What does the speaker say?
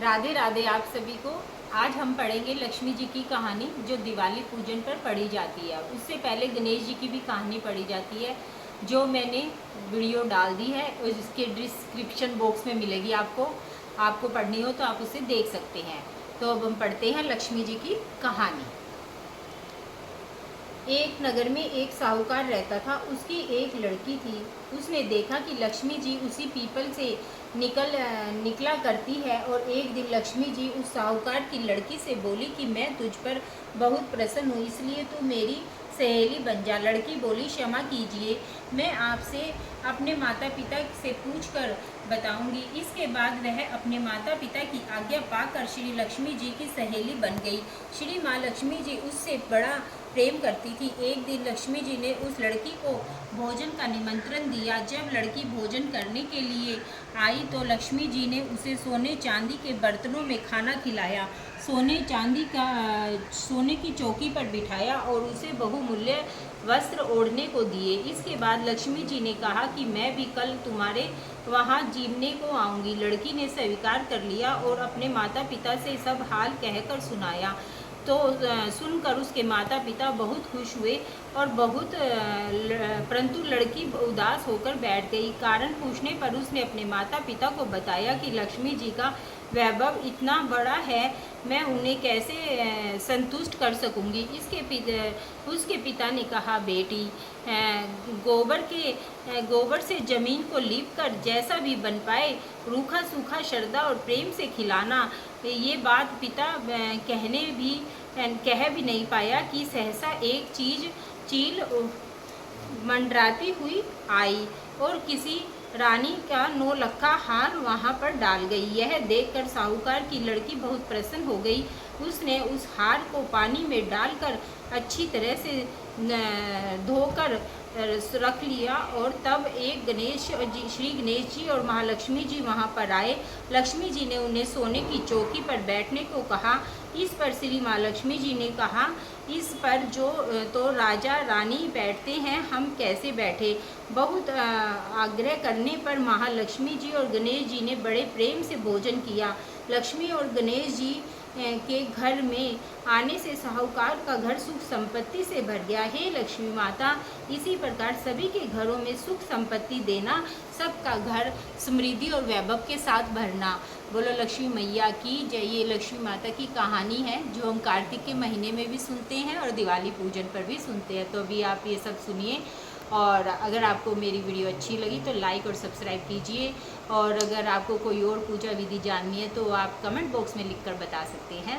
राधे राधे आप सभी को। आज हम पढ़ेंगे लक्ष्मी जी की कहानी जो दिवाली पूजन पर पढ़ी जाती है। उससे पहले गणेश जी की भी कहानी पढ़ी जाती है जो मैंने वीडियो डाल दी है और इसके डिस्क्रिप्शन बॉक्स में मिलेगी। आपको पढ़नी हो तो आप उसे देख सकते हैं। तो अब हम पढ़ते हैं लक्ष्मी जी की कहानी। एक नगर में एक साहूकार रहता था। उसकी एक लड़की थी। उसने देखा कि लक्ष्मी जी उसी पीपल से निकला करती है और एक दिन लक्ष्मी जी उस साहूकार की लड़की से बोली कि मैं तुझ पर बहुत प्रसन्न हूँ, इसलिए तू मेरी सहेली बन जा। लड़की बोली, क्षमा कीजिए, मैं आपसे अपने माता पिता से पूछकर बताऊंगी। इसके बाद वह अपने माता पिता की आज्ञा पाकर श्री लक्ष्मी जी की सहेली बन गई। श्री माँ लक्ष्मी जी उससे बड़ा प्रेम करती थी। एक दिन लक्ष्मी जी ने उस लड़की को भोजन का निमंत्रण दिया। जब लड़की भोजन करने के लिए आई तो लक्ष्मी जी ने उसे सोने चांदी के बर्तनों में खाना खिलाया, सोने की चौकी पर बिठाया और उसे बहुमूल्य वस्त्र ओढ़ने को दिए। इसके बाद लक्ष्मी जी ने कहा कि मैं भी कल तुम्हारे वहाँ जीवने को आऊँगी। लड़की ने स्वीकार कर लिया और अपने माता पिता से सब हाल कहकर सुनाया। तो सुनकर उसके माता पिता बहुत खुश हुए और परंतु लड़की उदास होकर बैठ गई। कारण पूछने पर उसने अपने माता पिता को बताया कि लक्ष्मी जी का वैभव इतना बड़ा है, मैं उन्हें कैसे संतुष्ट कर सकूंगी। उसके पिता ने कहा, बेटी, गोबर से जमीन को लीप कर जैसा भी बन पाए रूखा सूखा श्रद्धा और प्रेम से खिलाना। ये बात पिता कह भी नहीं पाया कि सहसा एक चील मंडराती हुई आई और किसी रानी का नौलखा हार वहां पर डाल गई। यह देखकर साहूकार की लड़की बहुत प्रसन्न हो गई। उसने उस हार को पानी में डालकर अच्छी तरह से धोकर रख लिया और तब श्री गणेश जी और महालक्ष्मी जी वहां पर आए। लक्ष्मी जी ने उन्हें सोने की चौकी पर बैठने को कहा। इस पर श्री महालक्ष्मी जी ने कहा, इस पर तो राजा रानी बैठते हैं, हम कैसे बैठे। बहुत आग्रह करने पर महालक्ष्मी जी और गणेश जी ने बड़े प्रेम से भोजन किया। लक्ष्मी और गणेश जी के घर में आने से साहूकार का घर सुख संपत्ति से भर गया। हे लक्ष्मी माता, इसी प्रकार सभी के घरों में सुख संपत्ति देना, सबका घर समृद्धि और वैभव के साथ भरना। बोलो लक्ष्मी मैया की जय। ये लक्ष्मी माता की कहानी है जो हम कार्तिक के महीने में भी सुनते हैं और दिवाली पूजन पर भी सुनते हैं। तो अभी आप ये सब सुनिए और अगर आपको मेरी वीडियो अच्छी लगी तो लाइक और सब्सक्राइब कीजिए। और अगर आपको कोई और पूजा विधि जाननी है तो आप कमेंट बॉक्स में लिखकर बता सकते हैं।